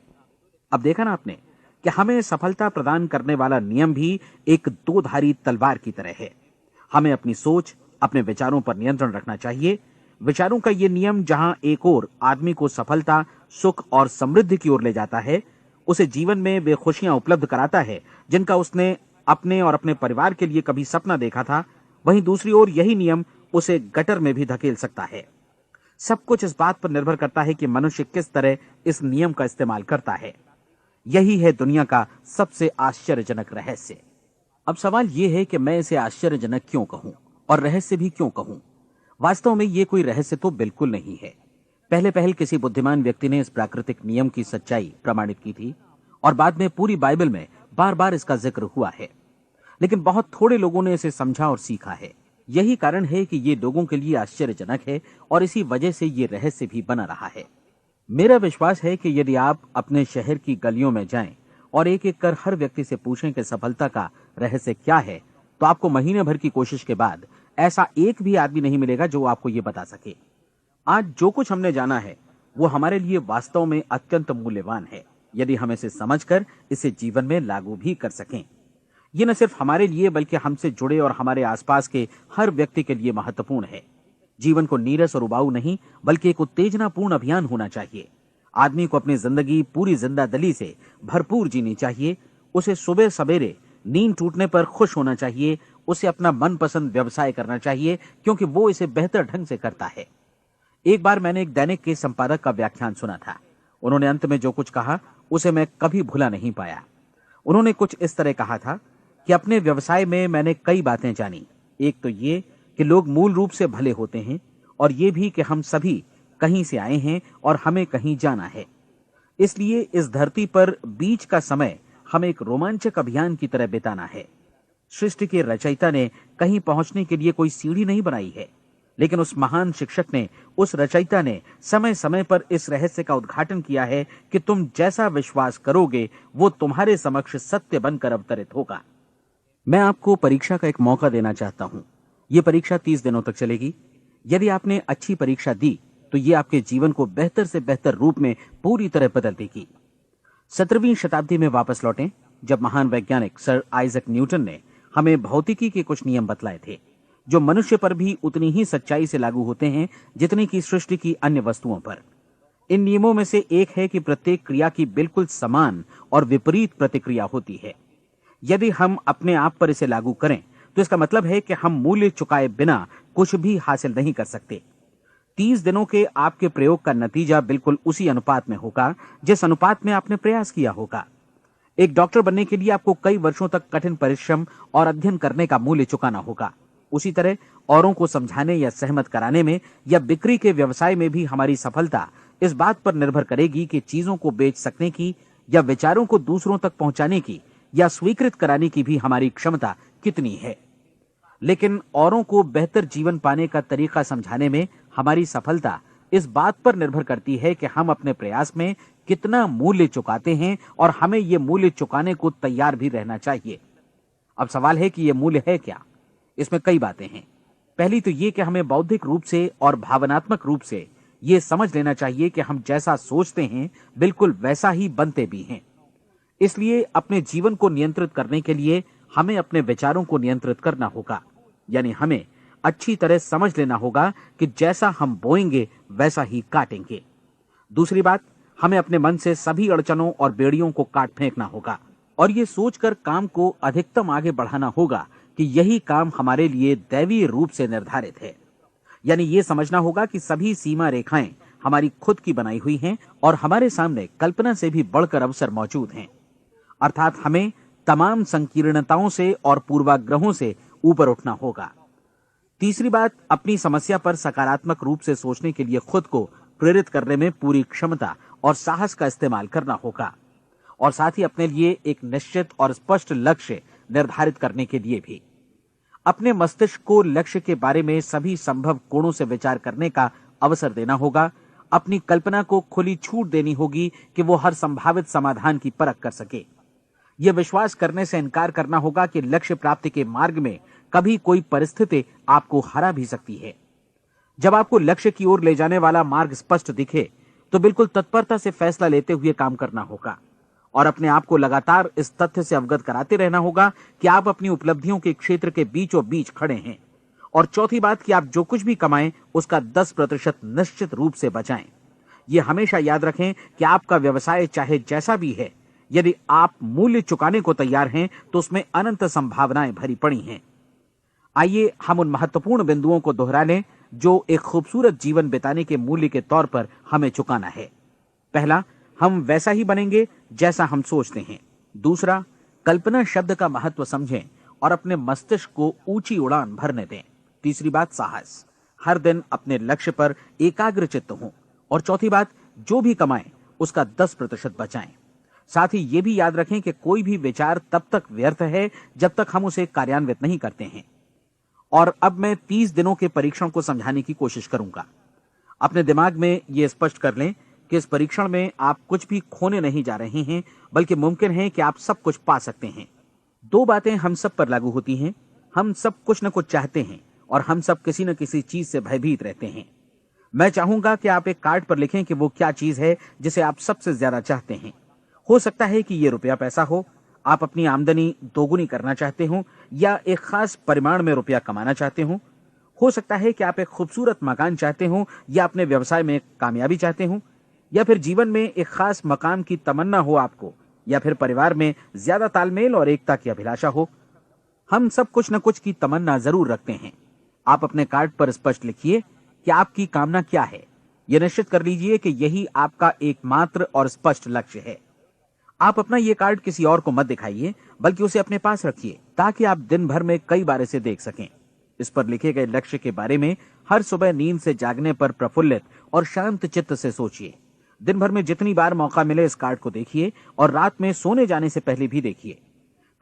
अब देखा ना आपने कि हमें सफलता प्रदान करने वाला नियम भी एक दो-धारी तलवार की तरह है। हमें अपनी सोच, अपने विचारों पर नियंत्रण रखना चाहिए। विचारों का यह नियम जहां एक ओर आदमी को सफलता, सुख और समृद्धि की ओर ले जाता है, उसे जीवन में वे खुशियां उपलब्ध कराता है जिनका उसने अपने और अपने परिवार के लिए कभी सपना देखा था, वहीं दूसरी ओर यही नियम उसे गटर में भी धकेल सकता है। सब कुछ इस बात पर निर्भर करता है कि मनुष्य किस तरह इस नियम का इस्तेमाल करता है। यही है दुनिया का सबसे आश्चर्यजनक रहस्य। अब सवाल यह है कि मैं इसे आश्चर्यजनक क्यों कहूं और रहस्य भी क्यों कहूं? वास्तव में यह कोई रहस्य तो बिल्कुल नहीं है। पहले पहल किसी बुद्धिमान व्यक्ति ने इस प्राकृतिक नियम की सच्चाई प्रमाणित की थी और बाद में पूरी बाइबल में बार बार इसका जिक्र हुआ है, लेकिन बहुत थोड़े लोगों ने इसे समझा और सीखा है। यही कारण है कि ये लोगों के लिए आश्चर्यजनक है और इसी वजह से ये रहस्य भी बना रहा है। मेरा विश्वास है कि यदि आप अपने शहर की गलियों में जाएं और एक एक कर हर व्यक्ति से पूछें कि सफलता का रहस्य क्या है, तो आपको महीने भर की कोशिश के बाद ऐसा एक भी आदमी नहीं मिलेगा जो आपको ये बता सके। आज जो कुछ हमने जाना है वो हमारे लिए वास्तव में अत्यंत मूल्यवान है, यदि हम इसे समझकर इसे जीवन में लागू भी कर सकें। ये न सिर्फ हमारे लिए बल्कि हमसे जुड़े और हमारे आसपास के हर व्यक्ति के लिए महत्वपूर्ण है। जीवन को नीरस और उबाऊ नहीं बल्कि एक उत्तेजनापूर्ण अभियान होना चाहिए। आदमी को अपनी जिंदगी पूरी जिंदादिली से भरपूर जीनी चाहिए। उसे सुबह सवेरे नींद टूटने पर खुश होना चाहिए। उसे अपना मनपसंद व्यवसाय करना चाहिए क्योंकि वो इसे बेहतर ढंग से करता है। एक बार मैंने एक दैनिक के संपादक का व्याख्यान सुना था। उन्होंने अंत में जो कुछ कहा उसे मैं कभी भुला नहीं पाया। उन्होंने कुछ इस तरह कहा था कि अपने व्यवसाय में मैंने कई बातें जानी। एक तो ये कि लोग मूल रूप से भले होते हैं और ये भी कि हम सभी कहीं से आए हैं और हमें कहीं जाना है। इसलिए इस धरती पर बीच का समय हमें एक रोमांचक अभियान की तरह बिताना है। सृष्टि के रचयिता ने कहीं पहुंचने के लिए कोई सीढ़ी नहीं बनाई है, लेकिन उस महान शिक्षक ने, उस रचयिता ने समय समय पर इस रहस्य का उद्घाटन किया है कि तुम जैसा विश्वास करोगे वो तुम्हारे समक्ष सत्य बनकर अवतरित होगा। मैं आपको परीक्षा का एक मौका देना चाहता हूं। ये परीक्षा 30 दिनों तक चलेगी। यदि आपने अच्छी परीक्षा दी तो ये आपके जीवन को बेहतर से बेहतर रूप में पूरी तरह बदल देगी। 17वीं शताब्दी में वापस लौटें, जब महान वैज्ञानिक सर आइजक न्यूटन ने हमें भौतिकी के कुछ नियम बतलाए थे, जो मनुष्य पर भी उतनी ही सच्चाई से लागू होते हैं जितनी कि सृष्टि की अन्य वस्तुओं पर। इन नियमों में से एक है कि प्रत्येक क्रिया की बिल्कुल समान और विपरीत प्रतिक्रिया होती है। यदि हम अपने आप पर इसे लागू करें तो इसका मतलब है कि हम मूल्य चुकाए बिना कुछ भी हासिल नहीं कर सकते। 30 दिनों के आपके प्रयोग का नतीजा बिल्कुल उसी अनुपात में होगा जिस अनुपात में आपने प्रयास किया होगा। एक डॉक्टर बनने के लिए आपको कई वर्षों तक कठिन परिश्रम और अध्ययन करने का मूल्य चुकाना होगा। उसी तरह औरों को समझाने या सहमत कराने में या बिक्री के व्यवसाय में भी हमारी सफलता इस बात पर निर्भर करेगी कि चीजों को बेच सकने की या विचारों को दूसरों तक पहुंचाने की या स्वीकृत कराने की भी हमारी क्षमता कितनी है। लेकिन औरों को बेहतर जीवन पाने का तरीका समझाने में हमारी सफलता इस बात पर निर्भर करती है कि हम अपने प्रयास में कितना मूल्य चुकाते हैं और हमें यह मूल्य चुकाने को तैयार भी रहना चाहिए। अब सवाल है कि यह मूल्य है क्या? इसमें कई बातें हैं। पहली तो यह कि हमें बौद्धिक रूप से और भावनात्मक रूप से यह समझ लेना चाहिए कि हम जैसा सोचते हैं बिल्कुल वैसा ही बनते भी हैं। इसलिए अपने जीवन को नियंत्रित करने के लिए हमें अपने विचारों को नियंत्रित करना होगा। यानी हमें अच्छी तरह समझ लेना होगा कि जैसा हम बोएंगे वैसा ही काटेंगे। दूसरी बात, हमें अपने मन से सभी अड़चनों और बेड़ियों को काट फेंकना होगा और ये सोचकर काम को अधिकतम आगे बढ़ाना होगा कि यही काम हमारे लिए दैवीय रूप से निर्धारित है। यानी ये समझना होगा कि सभी सीमा रेखाएं हमारी खुद की बनाई हुई हैं और हमारे सामने कल्पना से भी बढ़कर अवसर मौजूद हैं। अर्थात हमें तमाम संकीर्णताओं से और पूर्वाग्रहों से ऊपर उठना होगा। तीसरी बात, अपनी समस्या पर सकारात्मक रूप से सोचने के लिए खुद को प्रेरित करने में पूरी क्षमता और साहस का इस्तेमाल करना होगा और साथ ही अपने लिए एक निश्चित और स्पष्ट लक्ष्य निर्धारित करने के लिए भी। अपने मस्तिष्क को लक्ष्य के बारे में सभी संभव कोणों से विचार करने का अवसर देना होगा। अपनी कल्पना को खुली छूट देनी होगी कि वो हर संभावित समाधान की परख कर सके। यह विश्वास करने से इनकार करना होगा कि लक्ष्य प्राप्ति के मार्ग में कभी कोई परिस्थिति आपको हरा भी सकती है। जब आपको लक्ष्य की ओर ले जाने वाला मार्ग स्पष्ट दिखे तो बिल्कुल तत्परता से फैसला लेते हुए काम करना होगा और अपने आप को लगातार इस तथ्य से अवगत कराते रहना होगा कि आप अपनी उपलब्धियों के क्षेत्र के बीचों बीच खड़े हैं। और चौथी बात कि आप जो कुछ भी कमाएं उसका 10% निश्चित रूप से बचाएं। यह हमेशा याद रखें कि आपका व्यवसाय चाहे जैसा भी है, यदि आप मूल्य चुकाने को तैयार हैं तो उसमें अनंत संभावनाएं भरी पड़ी हैं। आइए हम उन महत्वपूर्ण बिंदुओं को दोहरा लें जो एक खूबसूरत जीवन बिताने के मूल्य के तौर पर हमें चुकाना है। पहला, हम वैसा ही बनेंगे जैसा हम सोचते हैं। दूसरा, कल्पना शब्द का महत्व समझें और अपने मस्तिष्क को ऊंची उड़ान भरने दें। तीसरी बात, साहस, हर दिन अपने लक्ष्य पर एकाग्र चित्त हों। और चौथी बात, जो भी कमाएं उसका 10% बचाएं। साथ ही ये भी याद रखें कि कोई भी विचार तब तक व्यर्थ है जब तक हम उसे कार्यान्वित नहीं करते हैं। और अब मैं 30 दिनों के परीक्षण को समझाने की कोशिश करूंगा। अपने दिमाग में यह स्पष्ट कर लें कि इस परीक्षण में आप कुछ भी खोने नहीं जा रहे हैं, बल्कि मुमकिन है कि आप सब कुछ पा सकते हैं। दो बातें हम सब पर लागू होती हैं। हम सब कुछ न कुछ चाहते हैं और हम सब किसी न किसी चीज से भयभीत रहते हैं। मैं चाहूंगा कि आप एक कार्ड पर लिखें कि वो क्या चीज है जिसे आप सबसे ज्यादा चाहते हैं। हो सकता है कि ये रुपया पैसा हो, आप अपनी आमदनी दोगुनी करना चाहते हो, या एक खास परिमाण में रुपया कमाना चाहते हो सकता है कि आप एक खूबसूरत मकान चाहते हो, या अपने व्यवसाय में कामयाबी चाहते हो, या फिर जीवन में एक खास मकाम की तमन्ना हो आपको, या फिर परिवार में ज्यादा तालमेल और एकता की अभिलाषा हो। हम सब कुछ न कुछ की तमन्ना जरूर रखते हैं। आप अपने कार्ड पर स्पष्ट लिखिए कि आपकी कामना क्या है। यह निश्चित कर लीजिए कि यही आपका एकमात्र और स्पष्ट लक्ष्य है। आप अपना ये कार्ड किसी और को मत दिखाइए, बल्कि उसे अपने पास रखिए ताकि आप दिन भर में कई बार इसे देख सकें। इस पर लिखे गए लक्ष्य के बारे में हर सुबह नींद से जागने पर प्रफुल्लित और शांत चित्त से सोचिए। दिन भर में जितनी बार मौका मिले इस कार्ड को देखिए और रात में सोने जाने से पहले भी देखिए।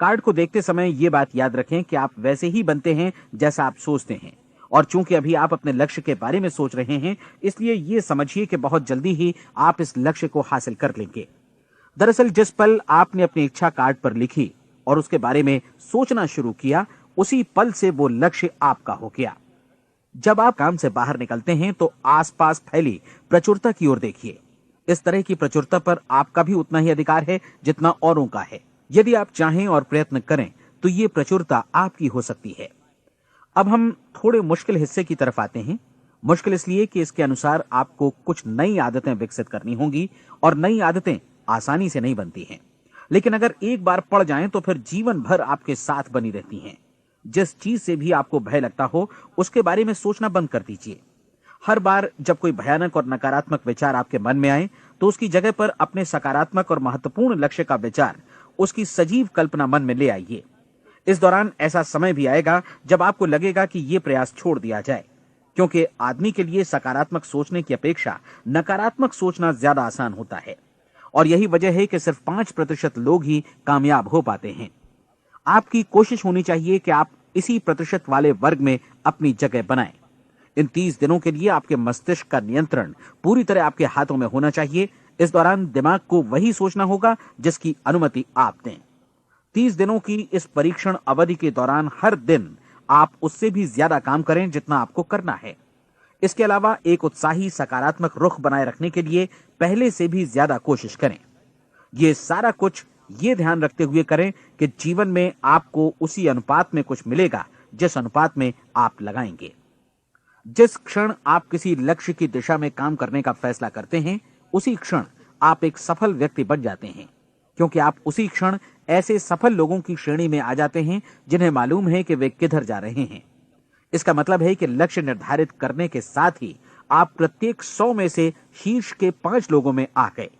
कार्ड को देखते समय ये बात याद रखें कि आप वैसे ही बनते हैं जैसा आप सोचते हैं। और चूंकि अभी आप अपने लक्ष्य के बारे में सोच रहे हैं, इसलिए ये समझिए कि बहुत जल्दी ही आप इस लक्ष्य को हासिल कर लेंगे। दरअसल जिस पल आपने अपनी इच्छा कार्ड पर लिखी और उसके बारे में सोचना शुरू किया, उसी पल से वो लक्ष्य आपका हो गया। जब आप काम से बाहर निकलते हैं तो आसपास फैली प्रचुरता की ओर देखिए। इस तरह की प्रचुरता पर आपका भी उतना ही अधिकार है जितना औरों का है। यदि आप चाहें और प्रयत्न करें तो ये प्रचुरता आपकी हो सकती है। अब हम थोड़े मुश्किल हिस्से की तरफ आते हैं। मुश्किल इसलिए कि इसके अनुसार आपको कुछ नई आदतें विकसित करनी होंगी और नई आदतें आसानी से नहीं बनती हैं, लेकिन अगर एक बार पड़ जाएं तो फिर जीवन भर आपके साथ बनी रहती हैं। जिस चीज से भी आपको भय लगता हो उसके बारे में सोचना बंद कर दीजिए। हर बार जब कोई भयानक और नकारात्मक विचार आपके मन में आए तो उसकी जगह पर अपने सकारात्मक और महत्वपूर्ण लक्ष्य का विचार, उसकी सजीव कल्पना मन में ले आइए। इस दौरान ऐसा समय भी आएगा जब आपको लगेगा कि यह प्रयास छोड़ दिया जाए, क्योंकि आदमी के लिए सकारात्मक सोचने की अपेक्षा नकारात्मक सोचना ज्यादा आसान होता है। और यही वजह है कि सिर्फ 5% लोग ही कामयाब हो पाते हैं। आपकी कोशिश होनी चाहिए कि आप इसी प्रतिशत वाले वर्ग में अपनी जगह बनाएं। इन 30 दिनों के लिए आपके मस्तिष्क का नियंत्रण पूरी तरह आपके हाथों में होना चाहिए। इस दौरान दिमाग को वही सोचना होगा जिसकी अनुमति आप दें। 30 दिनों की इस परीक्षण अवधि के दौरान हर दिन आप उससे भी ज्यादा काम करें जितना आपको करना है। इसके अलावा एक उत्साही सकारात्मक रुख बनाए रखने के लिए पहले से भी ज्यादा कोशिश करें। ये सारा कुछ ये ध्यान रखते हुए करें कि जीवन में आपको उसी अनुपात में कुछ मिलेगा जिस अनुपात में आप लगाएंगे। जिस क्षण आप किसी लक्ष्य की दिशा में काम करने का फैसला करते हैं, उसी क्षण आप एक सफल व्यक्ति बन जाते हैं, क्योंकि आप उसी क्षण ऐसे सफल लोगों की श्रेणी में आ जाते हैं जिन्हें मालूम है कि वे किधर जा रहे हैं। इसका मतलब है कि लक्ष्य निर्धारित करने के साथ ही आप प्रत्येक 100 में से शीर्ष के 5 लोगों में आ गए।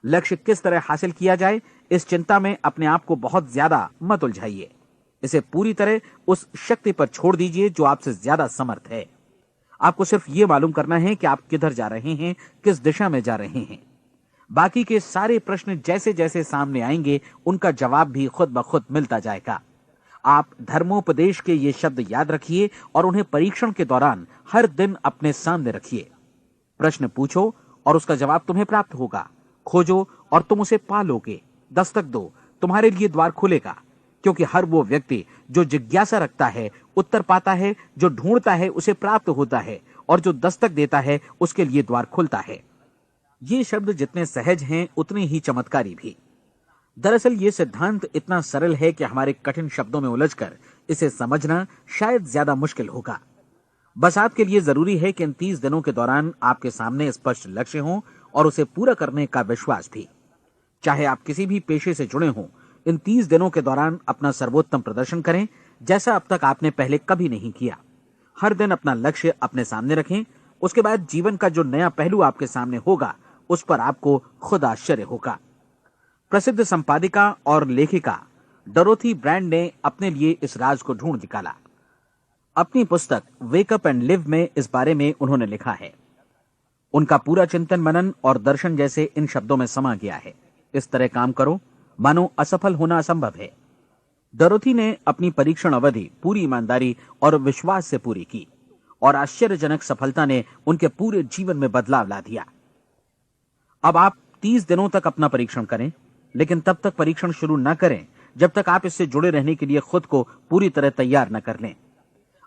लक्ष्य किस तरह हासिल किया जाए, इस चिंता में अपने आप को बहुत ज्यादा मत उलझाइए। इसे पूरी तरह उस शक्ति पर छोड़ दीजिए जो आपसे ज्यादा समर्थ है। आपको सिर्फ ये मालूम करना है कि आप किधर जा रहे हैं, किस दिशा में जा रहे हैं। बाकी के सारे प्रश्न जैसे जैसे सामने आएंगे उनका जवाब भी खुद ब खुद मिलता जाएगा। आप धर्मोपदेश के ये शब्द याद रखिए और उन्हें परीक्षण के दौरान हर दिन अपने सामने रखिए। प्रश्न पूछो और उसका जवाब तुम्हें प्राप्त होगा। खोजो और तुम उसे पा लोगे। दस्तक दो, तुम्हारे लिए द्वार खुलेगा। क्योंकि हर वो व्यक्ति जो जिज्ञासा रखता है उत्तर पाता है, जो ढूंढता है उसे प्राप्त होता है, और जो दस्तक देता है उसके लिए द्वार खुलता है। ये शब्द जितने सहज हैं उतने ही चमत्कारी भी। दरअसल ये सिद्धांत इतना सरल है कि हमारे कठिन शब्दों में उलझकर इसे समझना शायद ज्यादा मुश्किल होगा। बस आपके लिए जरूरी है कि इन 30 दिनों के दौरान आपके सामने स्पष्ट लक्ष्य हो और उसे पूरा करने का विश्वास भी। चाहे आप किसी भी पेशे से जुड़े हों, इन 30 दिनों के दौरान अपना सर्वोत्तम प्रदर्शन करें, जैसा अब तक आपने पहले कभी नहीं किया। हर दिन अपना लक्ष्य अपने सामने रखें। उसके बाद जीवन का जो नया पहलू आपके सामने होगा उस पर आपको खुद आश्चर्य होगा। प्रसिद्ध संपादिका और लेखिका डोरोथी ब्रैंड ने अपने लिए इस राज को ढूंढ निकाला। अपनी पुस्तक वेक अप एंड लिव में इस बारे में उन्होंने लिखा है। उनका पूरा चिंतन मनन और दर्शन जैसे इन शब्दों में समा गया है। इस तरह काम करो मानो असफल होना असंभव है। डोरोथी ने अपनी परीक्षण अवधि पूरी ईमानदारी और विश्वास से पूरी की और आश्चर्यजनक सफलता ने उनके पूरे जीवन में बदलाव ला दिया। अब आप 30 दिनों तक अपना परीक्षण करें, लेकिन तब तक परीक्षण शुरू न करें जब तक आप इससे जुड़े रहने के लिए खुद को पूरी तरह तैयार न कर लें।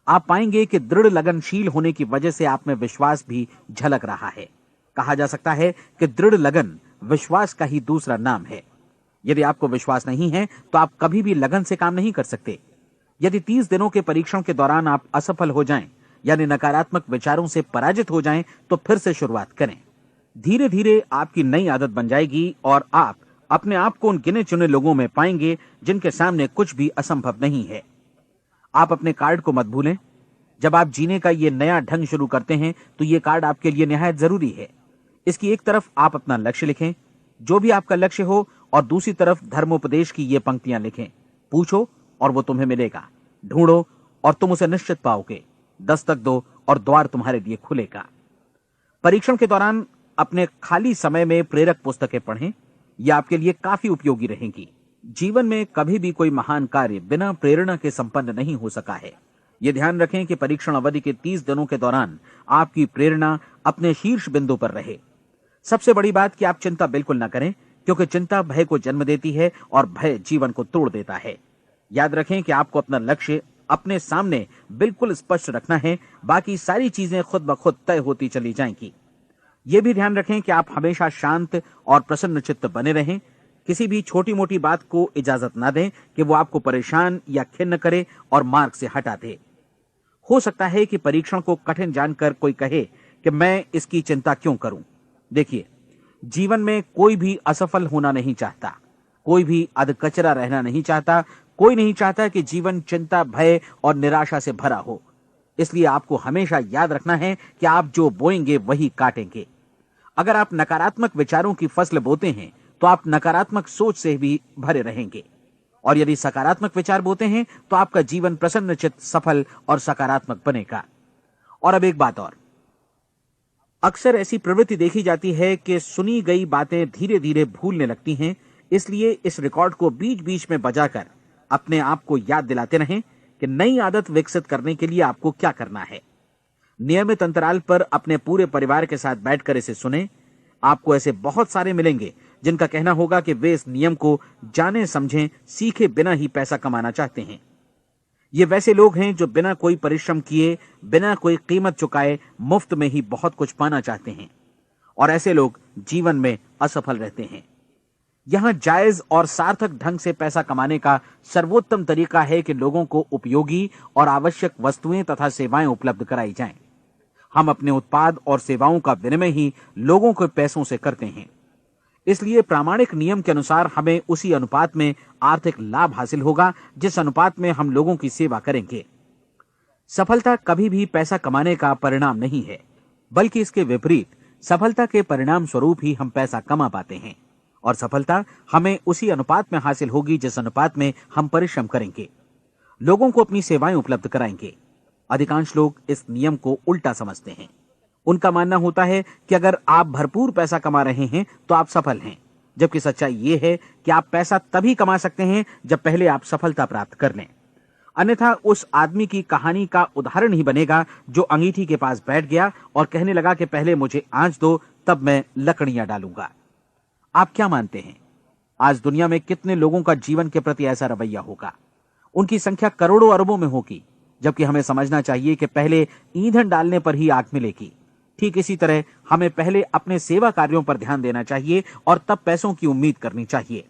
आप पाएंगे कि दृढ़ लगनशील होने की वजह से आप में विश्वास भी झलक रहा है। कहा जा सकता है कि दृढ़ लगन विश्वास का ही दूसरा नाम है। यदि आपको विश्वास नहीं है तो आप कभी भी लगन से काम नहीं कर सकते। यदि 30 दिनों के परीक्षण के दौरान आप असफल हो जाएं, यानी नकारात्मक विचारों से पराजित हो जाएं, तो फिर से शुरुआत करें। धीरे धीरे आपकी नई आदत बन जाएगी और आप अपने आप को उन गिने चुने लोगों में पाएंगे जिनके सामने कुछ भी असंभव नहीं है। आप अपने कार्ड को मत भूलें। जब आप जीने का ये नया ढंग शुरू करते हैं तो ये कार्ड आपके लिए निहायत जरूरी है। इसकी एक तरफ आप अपना लक्ष्य लिखें, जो भी आपका लक्ष्य हो, और दूसरी तरफ धर्मोपदेश की ये पंक्तियां लिखें। पूछो और वो तुम्हें मिलेगा। ढूंढो और तुम उसे निश्चित पाओगे। दस्तक दो और द्वार तुम्हारे लिए खुलेगा। परीक्षण के दौरान अपने खाली समय में प्रेरक पुस्तकें पढ़ें। यह आपके लिए काफी उपयोगी रहेंगी। जीवन में कभी भी कोई महान कार्य बिना प्रेरणा के संपन्न नहीं हो सका है। यह ध्यान रखें कि परीक्षण अवधि के 30 दिनों के दौरान आपकी प्रेरणा अपने शीर्ष बिंदु पर रहे। सबसे बड़ी बात कि आप चिंता बिल्कुल न करें, क्योंकि चिंता भय को जन्म देती है और भय जीवन को तोड़ देता है। याद रखें कि आपको अपना लक्ष्य अपने सामने बिल्कुल स्पष्ट रखना है। बाकी सारी चीजें खुद ब खुद तय होती चली जाएंगी। यह भी ध्यान रखें कि आप हमेशा शांत और प्रसन्न चित्त बने रहें। किसी भी छोटी मोटी बात को इजाजत ना दें कि वो आपको परेशान या खिन्न करे और मार्ग से हटा दे। हो सकता है कि परीक्षण को कठिन जानकर कोई कहे कि मैं इसकी चिंता क्यों करूं। देखिए, जीवन में कोई भी असफल होना नहीं चाहता, कोई भी अधकचरा रहना नहीं चाहता, कोई नहीं चाहता कि जीवन चिंता, भय और निराशा से भरा हो। इसलिए आपको हमेशा याद रखना है कि आप जो बोएंगे वही काटेंगे। अगर आप नकारात्मक विचारों की फसल बोते हैं तो आप नकारात्मक सोच से भी भरे रहेंगे, और यदि सकारात्मक विचार बोते हैं तो आपका जीवन प्रसन्नचित्त, सफल और सकारात्मक बनेगा। और अब एक बात और, अक्सर ऐसी प्रवृत्ति देखी जाती है कि सुनी गई बातें धीरे धीरे भूलने लगती हैं। इसलिए इस रिकॉर्ड को बीच बीच में बजाकर अपने आप को याद दिलाते रहें कि नई आदत विकसित करने के लिए आपको क्या करना है। नियमित अंतराल पर अपने पूरे परिवार के साथ बैठकर इसे सुने। आपको ऐसे बहुत सारे मिलेंगे जिनका कहना होगा कि वे इस नियम को जाने समझें सीखे बिना ही पैसा कमाना चाहते हैं। ये वैसे लोग हैं जो बिना कोई परिश्रम किए, बिना कोई कीमत चुकाए मुफ्त में ही बहुत कुछ पाना चाहते हैं, और ऐसे लोग जीवन में असफल रहते हैं। यहां जायज और सार्थक ढंग से पैसा कमाने का सर्वोत्तम तरीका है कि लोगों को उपयोगी और आवश्यक वस्तुएं तथा सेवाएं उपलब्ध कराई जाएं। हम अपने उत्पाद और सेवाओं का विनिमय ही लोगों के पैसों से करते हैं। इसलिए प्रामाणिक नियम के अनुसार हमें उसी अनुपात में आर्थिक लाभ हासिल होगा जिस अनुपात में हम लोगों की सेवा करेंगे। सफलता कभी भी पैसा कमाने का परिणाम नहीं है, बल्कि इसके विपरीत सफलता के परिणाम स्वरूप ही हम पैसा कमा पाते हैं, और सफलता हमें उसी अनुपात में हासिल होगी जिस अनुपात में हम परिश्रम करेंगे, लोगों को अपनी सेवाएं उपलब्ध कराएंगे। अधिकांश लोग इस नियम को उल्टा समझते हैं। उनका मानना होता है कि अगर आप भरपूर पैसा कमा रहे हैं तो आप सफल हैं, जबकि सच्चाई यह है कि आप पैसा तभी कमा सकते हैं जब पहले आप सफलता प्राप्त कर लें। अन्यथा उस आदमी की कहानी का उदाहरण ही बनेगा जो अंगीठी के पास बैठ गया और कहने लगा कि पहले मुझे आंच दो, तब मैं लकड़ियां डालूंगा। आप क्या मानते हैं, आज दुनिया में कितने लोगों का जीवन के प्रति ऐसा रवैया होगा? उनकी संख्या करोड़ों अरबों में होगी, जबकि हमें समझना चाहिए कि पहले ईंधन डालने पर ही आग मिलेगी। ठीक इसी तरह हमें पहले अपने सेवा कार्यों पर ध्यान देना चाहिए और तब पैसों की उम्मीद करनी चाहिए।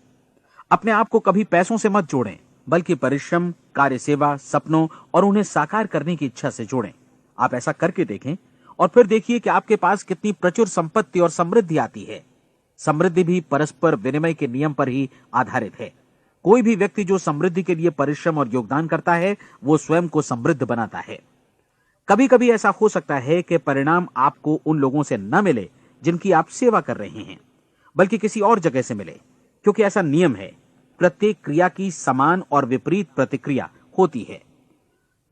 अपने आप को कभी पैसों से मत जोड़ें, बल्कि परिश्रम, कार्य सेवा, सपनों और उन्हें साकार करने की इच्छा से जोड़ें। आप ऐसा करके देखें और फिर देखिए कि आपके पास कितनी प्रचुर संपत्ति और समृद्धि आती है। समृद्धि भी परस्पर विनिमय के नियम पर ही आधारित है। कोई भी व्यक्ति जो समृद्धि के लिए परिश्रम और योगदान करता है, वो स्वयं को समृद्ध बनाता है। कभी कभी ऐसा हो सकता है कि परिणाम आपको उन लोगों से न मिले जिनकी आप सेवा कर रहे हैं, बल्कि किसी और जगह से मिले, क्योंकि ऐसा नियम है, प्रत्येक क्रिया की समान और विपरीत प्रतिक्रिया होती है।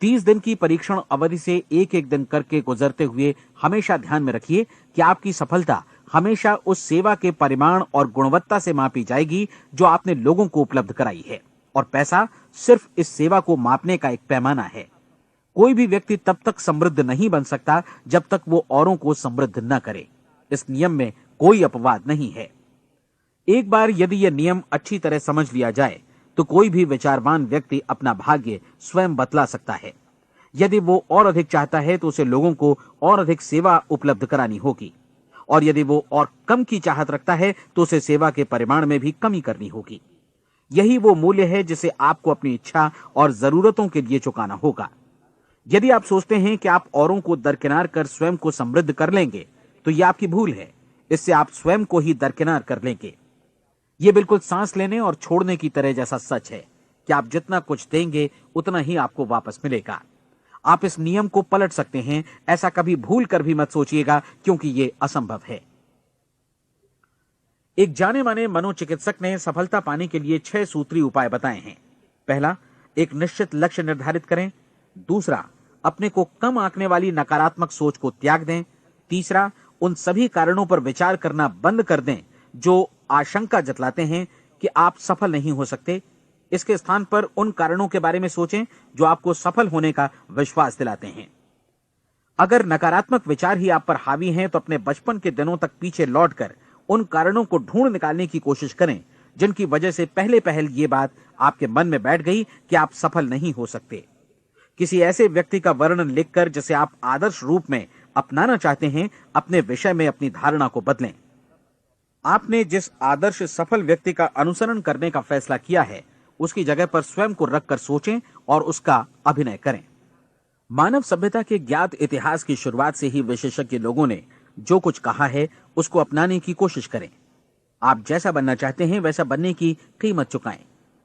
30 दिन की परीक्षण अवधि से एक एक दिन करके गुजरते हुए हमेशा ध्यान में रखिए कि आपकी सफलता हमेशा उस सेवा के परिमाण और गुणवत्ता से मापी जाएगी जो आपने लोगों को उपलब्ध कराई है, और पैसा सिर्फ इस सेवा को मापने का एक पैमाना है। कोई भी व्यक्ति तब तक समृद्ध नहीं बन सकता जब तक वो औरों को समृद्ध न करे। इस नियम में कोई अपवाद नहीं है। एक बार यदि यह नियम अच्छी तरह समझ लिया जाए तो कोई भी विचारवान व्यक्ति अपना भाग्य स्वयं बतला सकता है। यदि वो और अधिक चाहता है तो उसे लोगों को और अधिक सेवा उपलब्ध करानी होगी, और यदि वो और कम की चाहत रखता है तो उसे सेवा के परिमाण में भी कमी करनी होगी। यही वो मूल्य है जिसे आपको अपनी इच्छा और जरूरतों के लिए चुकाना होगा। यदि आप सोचते हैं कि आप औरों को दरकिनार कर स्वयं को समृद्ध कर लेंगे तो यह आपकी भूल है। इससे आप स्वयं को ही दरकिनार कर लेंगे। यह बिल्कुल सांस लेने और छोड़ने की तरह जैसा सच है कि आप जितना कुछ देंगे उतना ही आपको वापस मिलेगा। आप इस नियम को पलट सकते हैं, ऐसा कभी भूल कर भी मत सोचिएगा, क्योंकि यह असंभव है। एक जाने माने मनोचिकित्सक ने सफलता पाने के लिए 6 सूत्री उपाय बताए हैं। पहला, एक निश्चित लक्ष्य निर्धारित करें। दूसरा, अपने को कम आंकने वाली नकारात्मक सोच को त्याग दें। तीसरा, उन सभी कारणों पर विचार करना बंद कर दें जो आशंका जतलाते हैं कि आप सफल नहीं हो सकते। इसके स्थान पर उन कारणों के बारे में सोचें जो आपको सफल होने का विश्वास दिलाते हैं। अगर नकारात्मक विचार ही आप पर हावी हैं तो अपने बचपन के दिनों तक पीछे लौटकर उन कारणों को ढूंढ निकालने की कोशिश करें जिनकी वजह से पहले पहल ये बात आपके मन में बैठ गई कि आप सफल नहीं हो सकते। किसी ऐसे व्यक्ति का वर्णन लिखकर जिसे आप आदर्श रूप में अपनाना चाहते हैं, अपने विषय में अपनी धारणा को बदलें। आपने जिस आदर्श सफल व्यक्ति का अनुसरण करने का फैसला किया है, उसकी जगह पर स्वयं को रखकर सोचें और उसका अभिनय करें। मानव सभ्यता के ज्ञात इतिहास की शुरुआत से ही विशेषज्ञ लोगों ने जो कुछ कहा है उसको अपनाने की कोशिश करें। आप जैसा बनना चाहते हैं वैसा बनने की कीमत चुकाएं।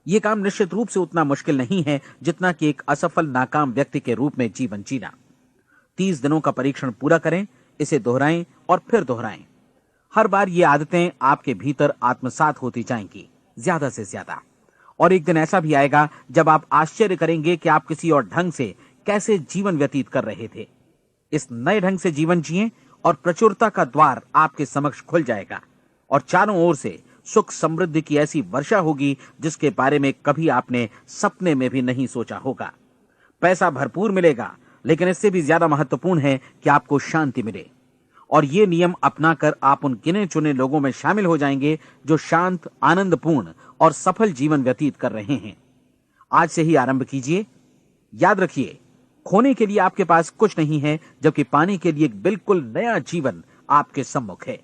यह काम निश्चित रूप से उतना मुश्किल नहीं है जितना कि एक असफल नाकाम व्यक्ति के रूप में जीवन जीना। 30 दिनों का परीक्षण पूरा करें, इसे दोहराएं और फिर दोहराएं। हर बार ये आदतें आपके भीतर आत्मसात होती जाएंगी, ज्यादा से ज्यादा। और एक दिन ऐसा भी आएगा जब आप आश्चर्य करेंगे कि आप किसी और ढंग से कैसे जीवन व्यतीत कर रहे थे। इस नए ढंग से जीवन जिएं और प्रचुरता का द्वार आपके समक्ष खुल जाएगा और चारों ओर से सुख समृद्धि की ऐसी वर्षा होगी जिसके बारे में कभी आपने सपने में भी नहीं सोचा होगा। पैसा भरपूर मिलेगा, लेकिन इससे भी ज्यादा महत्वपूर्ण है कि आपको शांति मिले। और ये नियम अपनाकर आप उन गिने चुने लोगों में शामिल हो जाएंगे जो शांत, आनंदपूर्ण और सफल जीवन व्यतीत कर रहे हैं। आज से ही आरंभ कीजिए। याद रखिए, खोने के लिए आपके पास कुछ नहीं है, जबकि पाने के लिए एक बिल्कुल नया जीवन आपके सम्मुख है।